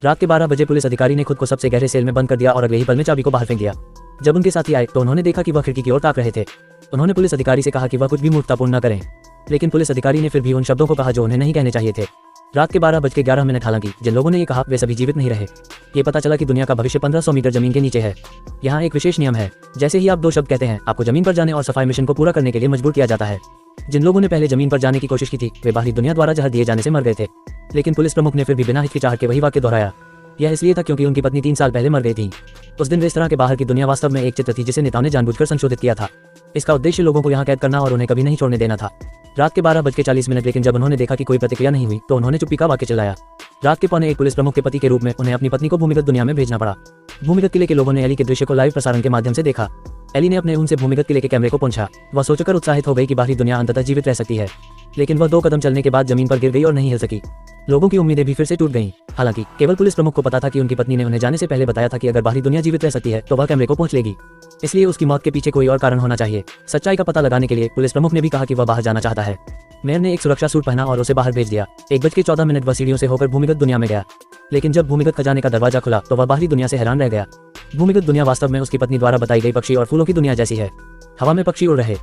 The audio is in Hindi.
रात के 12 बजे पुलिस अधिकारी ने खुद को सबसे गहरे सेल में बंद कर दिया और अगले ही पल में चाबी को बाहर फेंक दिया। जब उनके साथी आए तो उन्होंने देखा कि वह खिड़की की ओर ताक रहे थे। उन्होंने पुलिस अधिकारी से कहा कि वह कुछ भी मूर्खतापूर्ण न करें, लेकिन पुलिस अधिकारी ने फिर भी उन शब्दों को कहा जो उन्हें नहीं कहने चाहिए थे। रात के 12:11 हालांकि जिन लोगों ने ये कहा वे सभी जीवित नहीं रहे। ये पता चला कि दुनिया का भविष्य 1500 मीटर जमीन के नीचे है। यहाँ एक विशेष नियम है, जैसे ही आप 2 शब्द कहते हैं आपको जमीन पर जाने और सफाई मिशन को पूरा करने के लिए मजबूर किया जाता है। जिन लोगों ने पहले जमीन पर जाने की कोशिश की थी वे बाहरी दुनिया द्वारा जहर दिए जाने से मर गए थे, लेकिन पुलिस प्रमुख ने फिर भी बिना हिचकिचाहट के वही वाक्य दोहराया। यह इसलिए था क्योंकि उनकी पत्नी 3 साल पहले मर गई थी। उस दिन रेस्तरां के बाहर की दुनिया वास्तव में एक चित्र थी जिसे नेताओं ने जानबूझकर संशोधित किया था। इसका उद्देश्य लोगों को यहाँ कैद करना और उन्हें कभी नहीं छोड़ने देना था। रात के 12:40, लेकिन जब उन्होंने देखा कि कोई प्रतिक्रिया नहीं हुई तो उन्होंने चुप्पी का वाक्य चिल्लाया। रात के 1:45 पुलिस प्रमुख के पति के रूप में उन्हें अपनी पत्नी को भूमिगत दुनिया में भेजना पड़ा। भूमिगत किले के लोगों ने एली के दृश्य को लाइव प्रसारण के माध्यम से देखा। एली ने अपने उनसे भूमिगत किले के कैमरे को पूछा। वह सोचकर उत्साहित हो गई कि बाहरी दुनिया अंततः जीवित रह सकती है, लेकिन वह 2 कदम चलने के बाद जमीन पर गिर गई और नहीं हिल सकी। लोगों की उम्मीदें भी फिर से टूट गईं। हालांकि केवल पुलिस प्रमुख को पता था कि उनकी पत्नी ने उन्हें जाने से पहले बताया था कि अगर बाहरी दुनिया जीवित रह सकती है तो वह कैमरे को पहुंच लेगी, इसलिए उसकी मौत के पीछे कोई और कारण होना चाहिए। सच्चाई का पता लगाने के लिए पुलिस प्रमुख ने भी कहा कि वह बाहर जाना चाहता है। मेयर ने एक सुरक्षा सूट पहना और उसे बाहर भेज दिया। 1:14 वह सीढ़ियों से होकर भूमिगत दुनिया में गया, लेकिन जब भूमिगत खजाने का दरवाजा खुला तो वह बाहरी दुनिया से हैरान रह गया। भूमिगत दुनिया वास्तव में उसकी पत्नी द्वारा बताई गई पक्षी और फूलों की दुनिया जैसी है। हवा में पक्षी उड़ रहे